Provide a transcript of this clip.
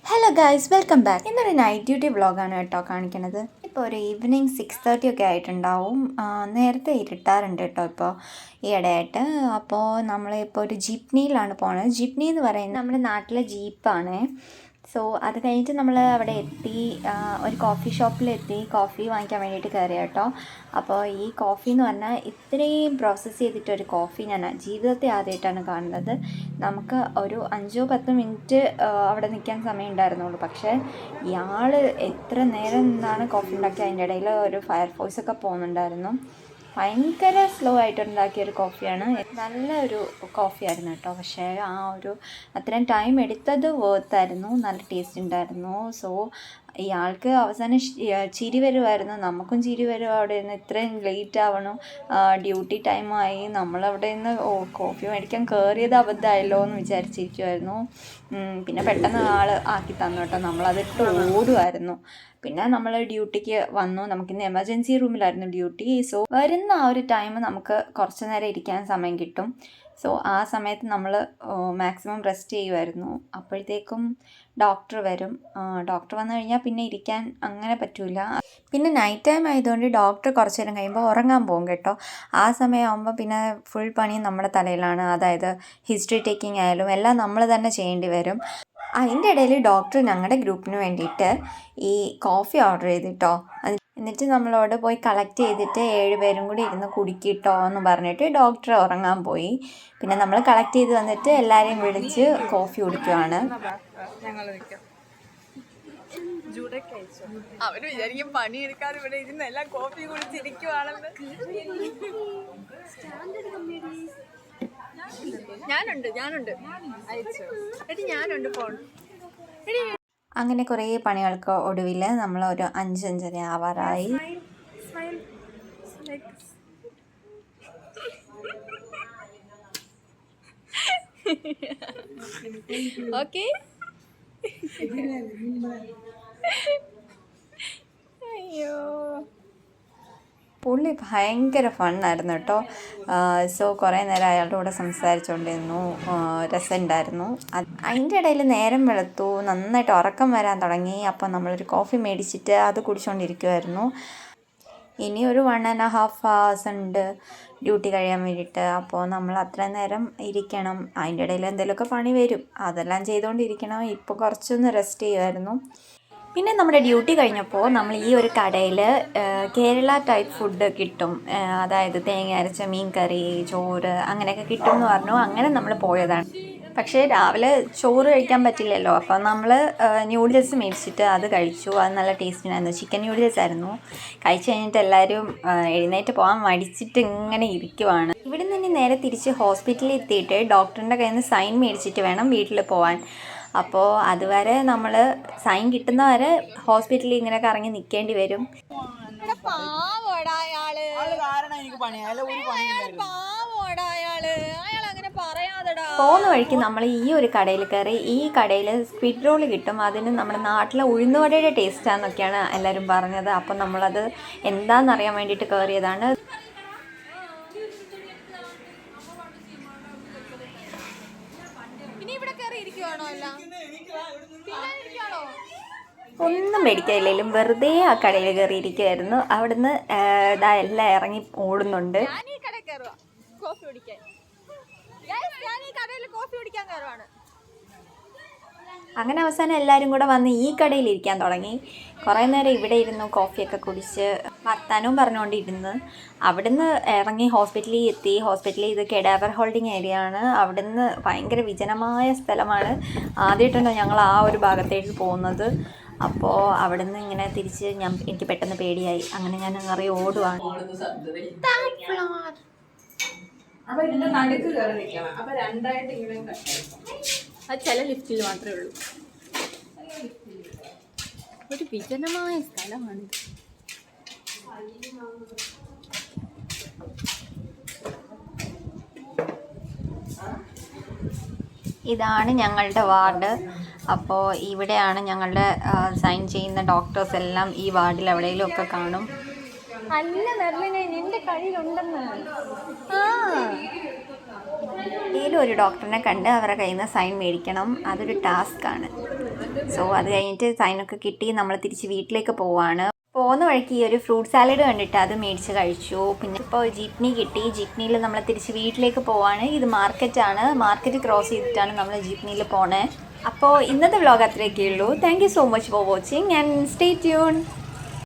Hello guys, welcome back. ഇന്നൊരു night duty വ്ളോഗാണ് കേട്ടോ കാണിക്കണത്. ഇപ്പോൾ ഒരു ഈവനിങ് 6:30 ഒക്കെ ആയിട്ടുണ്ടാവും. നേരത്തെ ഇരുട്ടാറുണ്ട് കേട്ടോ ഇപ്പോൾ ഈ ഇടയായിട്ട്. അപ്പോൾ നമ്മളിപ്പോൾ ഒരു ജീപ്നിയിലാണ് പോണത്. ജീപ്നി എന്ന് പറയുന്നത് നമ്മുടെ നാട്ടിലെ ജീപ്പാണ്. സോ അത് കഴിഞ്ഞിട്ട് നമ്മൾ അവിടെ എത്തി, ഒരു കോഫി ഷോപ്പിലെത്തി കോഫി വാങ്ങിക്കാൻ വേണ്ടിയിട്ട് കയറി കേട്ടോ. അപ്പോൾ ഈ കോഫി എന്ന് പറഞ്ഞാൽ ഇത്രയും പ്രോസസ്സ് ചെയ്തിട്ടൊരു കോഫി ഞാൻ ജീവിതത്തെ ആദ്യമായിട്ടാണ് കാണുന്നത്. നമുക്ക് ഒരു 5-10 മിനിറ്റ് അവിടെ നിൽക്കാൻ സമയം ഉണ്ടായിരുന്നുള്ളൂ. പക്ഷേ ഇയാൾ എത്ര നേരം നിന്നാണ് കോഫി ഉണ്ടാക്കി. അതിൻ്റെ ഇടയിൽ ഒരു ഫയർ ഫോഴ്സ് ഒക്കെ പോകുന്നുണ്ടായിരുന്നു. ഭയങ്കര സ്ലോ ആയിട്ടുണ്ടാക്കിയൊരു കോഫിയാണ്. നല്ലൊരു കോഫിയായിരുന്നു കേട്ടോ. പക്ഷേ അത്രയും ടൈം എടുത്തത് വേർത്തായിരുന്നു. നല്ല ടേസ്റ്റ് ഉണ്ടായിരുന്നു. സോ ഇയാൾക്ക് അവസാനം ചിരി വരുമായിരുന്നു, നമുക്കും ചിരി വരും. അവിടെ നിന്ന് ഇത്രയും ലേറ്റ് ആവണം, ഡ്യൂട്ടി ടൈമായി, നമ്മളവിടെ നിന്ന് കോഫി മേടിക്കാൻ കയറിയത് അബദ്ധമായല്ലോ എന്ന് വിചാരിച്ചിരിക്കുമായിരുന്നു. പിന്നെ പെട്ടെന്ന് ആൾ ആക്കി തന്നു കേട്ടോ. നമ്മളതിട്ട് ഓടുമായിരുന്നു. പിന്നെ നമ്മൾ ഡ്യൂട്ടിക്ക് വന്നു. നമുക്കിന്ന് എമർജൻസി റൂമിലായിരുന്നു ഡ്യൂട്ടി. സോ വരുന്ന ആ ഒരു ടൈം നമുക്ക് കുറച്ച് നേരം ഇരിക്കാൻ സമയം കിട്ടും. സോ ആ സമയത്ത് നമ്മൾ മാക്സിമം റെസ്റ്റ് ചെയ്യുമായിരുന്നു. അപ്പോഴത്തേക്കും ഡോക്ടർ വരും. ഡോക്ടർ വന്നു കഴിഞ്ഞാൽ പിന്നെ ഇരിക്കാൻ അങ്ങനെ പറ്റില്ല. പിന്നെ നൈറ്റ് ടൈം ആയതുകൊണ്ട് ഡോക്ടർ കുറച്ച് നേരം കഴിയുമ്പോൾ ഉറങ്ങാൻ പോകും കേട്ടോ. ആ സമയമാകുമ്പോൾ പിന്നെ ഫുൾ പണിയും നമ്മുടെ തലയിലാണ്. അതായത് ഹിസ്റ്ററി ടേക്കിംഗ് ആയാലും എല്ലാം നമ്മൾ തന്നെ ചെയ്യേണ്ടി വരും. അതിൻ്റെ ഇടയിൽ ഡോക്ടർ ഞങ്ങളുടെ ഗ്രൂപ്പിന് വേണ്ടിയിട്ട് ഈ കോഫി ഓർഡർ ചെയ്തിട്ടോ. എന്നിട്ട് നമ്മളോട് പോയി കളക്ട് ചെയ്തിട്ട് 7 പേരും കൂടി ഇരുന്ന് കുടിക്കിട്ടോ എന്ന് പറഞ്ഞിട്ട് ഡോക്ടർ ഉറങ്ങാൻ പോയി. പിന്നെ നമ്മൾ കളക്ട് ചെയ്ത് വന്നിട്ട് എല്ലാവരെയും വിളിച്ച് കോഫി കുടിക്കുവാണ്. അവര് വിചാരിക്കും പണിയെടുക്കാതെ ഇവിടെ ഇരുന്ന് എല്ലാം കോഫി കുടിച്ചിരിക്കുവാണെന്ന്. ഞാനുണ്ട് ഫോൺ. അങ്ങനെ കുറേ പണികൾക്ക് ഒടുവിൽ നമ്മൾ ഒരു 5-5:30 ആവാറായി. ഓക്കെ. അയ്യോ, പുള്ളി ഭയങ്കര ഫണ്ണായിരുന്നു കേട്ടോ. സോ കുറേ നേരം അയാളുടെ കൂടെ സംസാരിച്ചുകൊണ്ടിരുന്നു. രസമുണ്ടായിരുന്നു. അതിൻ്റെ ഇടയിൽ നേരം വെളുത്തു, നന്നായിട്ട് ഉറക്കം വരാൻ തുടങ്ങി. അപ്പോൾ നമ്മളൊരു കോഫി മേടിച്ചിട്ട് അത് കുടിച്ചുകൊണ്ടിരിക്കുമായിരുന്നു. ഇനി ഒരു 1.5 hours ഉണ്ട് ഡ്യൂട്ടി കഴിയാൻ വേണ്ടിയിട്ട്. അപ്പോൾ നമ്മൾ അത്രയും നേരം ഇരിക്കണം. അതിൻ്റെ ഇടയിൽ എന്തെങ്കിലുമൊക്കെ പണി വരും, അതെല്ലാം ചെയ്തുകൊണ്ടിരിക്കണം. ഇപ്പോൾ കുറച്ചൊന്ന് റെസ്റ്റ് ചെയ്യുമായിരുന്നു. പിന്നെ നമ്മുടെ ഡ്യൂട്ടി കഴിഞ്ഞപ്പോൾ നമ്മൾ ഈ ഒരു കടയിൽ കേരള ടൈപ്പ് ഫുഡ് കിട്ടും. അതായത് തേങ്ങ അരച്ച മീൻ കറി, ചോറ് അങ്ങനെയൊക്കെ കിട്ടും എന്ന് പറഞ്ഞു. അങ്ങനെ നമ്മൾ പോയതാണ്. പക്ഷേ രാവിലെ ചോറ് കഴിക്കാൻ പറ്റില്ലല്ലോ. അപ്പം നമ്മൾ ന്യൂഡിൽസ് മേടിച്ചിട്ട് അത് കഴിച്ചു. അത് നല്ല ടേസ്റ്റിനായിരുന്നു. ചിക്കൻ ന്യൂഡിൽസ് ആയിരുന്നു. കഴിച്ച് കഴിഞ്ഞിട്ട് എല്ലാവരും എഴുന്നേറ്റ് പോകാൻ മടിച്ചിട്ട് ഇങ്ങനെ ഇരിക്കുവാണ്. ഇവിടെ നിന്ന് നേരെ തിരിച്ച് ഹോസ്പിറ്റലിൽ എത്തിയിട്ട് ഡോക്ടറിൻ്റെ കയ്യിൽ നിന്ന് സൈൻ മേടിച്ചിട്ട് വേണം വീട്ടിൽ പോകാൻ. അപ്പോൾ അതുവരെ നമ്മൾ സൈൻ കിട്ടുന്നവരെ ഹോസ്പിറ്റലിൽ ഇങ്ങനെ കറങ്ങി നിൽക്കേണ്ടി വരും. പോകുന്ന വഴിക്ക് നമ്മൾ ഈ ഒരു കടയിൽ കയറി. ഈ കടയിൽ സ്ക്വിഡ് റോൾ കിട്ടും. അതിന് നമ്മുടെ നാട്ടിലെ ഉഴുന്നുവടയുടെ ടേസ്റ്റാന്നൊക്കെയാണ് എല്ലാവരും പറഞ്ഞത്. അപ്പം നമ്മളത് എന്താണെന്നറിയാൻ വേണ്ടിയിട്ട് കയറിയതാണ്. ഒന്നും മേടിക്കാനില്ലെങ്കിലും വെറുതെ ആ കടയിൽ കയറിയിരിക്കുമായിരുന്നു. അവിടുന്ന് എല്ലാം ഇറങ്ങി ഓടുന്നുണ്ട്. അങ്ങനെ അവസാനം എല്ലാവരും കൂടെ വന്ന് ഈ കടയിൽ ഇരിക്കാൻ തുടങ്ങി. കുറേ നേരം ഇവിടെ ഇരുന്നു കോഫിയൊക്കെ കുടിച്ച് വർത്താനവും പറഞ്ഞുകൊണ്ടിരുന്ന്. അവിടുന്ന് ഇറങ്ങി ഹോസ്പിറ്റലിൽ എത്തി. ഹോസ്പിറ്റലിൽ ഇത് കെഡാവർ ഹോൾഡിങ് ഏരിയ ആണ്. അവിടുന്ന് ഭയങ്കര വിജനമായ സ്ഥലമാണ്. ആദ്യമായിട്ടാണ് ഞങ്ങൾ ആ ഒരു ഭാഗത്തേക്ക് പോകുന്നത്. അപ്പോൾ അവിടുന്ന് ഇങ്ങനെ തിരിച്ച് എനിക്ക് പെട്ടെന്ന് പേടിയായി. അങ്ങനെ ഞാൻ നിറയെ ഓടുവാണ്. അത് ചില ലിഫ്റ്റിൽ മാത്രമേ ഉള്ളൂ. ഒരു വിജനമായ സ്ഥലമാണിത്. ഇതാണ് ഞങ്ങളുടെ വാർഡ്. അപ്പോൾ ഇവിടെയാണ് ഞങ്ങളുടെ സൈൻ ചെയ്യുന്ന ഡോക്ടേഴ്സ് എല്ലാം. ഈ വാർഡിൽ എവിടെയെങ്കിലും ഒക്കെ കാണും. അല്ല മെർലിനെ, നിന്റെ കയ്യിലുണ്ടെന്ന്. ഏതെങ്കിലും ഒരു ഡോക്ടറിനെ കണ്ട് അവരുടെ കയ്യിൽ നിന്ന് സൈൻ മേടിക്കണം. അതൊരു ടാസ്ക്കാണ്. സോ അത് കഴിഞ്ഞിട്ട് സൈനൊക്കെ കിട്ടി നമ്മൾ തിരിച്ച് വീട്ടിലേക്ക് പോവാണ്. പോകുന്ന വഴിക്ക് ഈ ഒരു ഫ്രൂട്ട് സാലഡ് കണ്ടിട്ട് അത് മേടിച്ച് കഴിച്ചു. പിന്നെ ഇപ്പോൾ ജീപ്നി കിട്ടി. ജീപ്നിയിൽ നമ്മൾ തിരിച്ച് വീട്ടിലേക്ക് പോവാണ്. ഇത് മാർക്കറ്റാണ്. മാർക്കറ്റ് ക്രോസ് ചെയ്തിട്ടാണ് നമ്മൾ ജീപ്നിയിൽ പോണേ. അപ്പോൾ ഇന്നത്തെ വ്ളോഗ് അത്രയൊക്കെ ഉള്ളൂ. Thank you so much for watching and stay tune.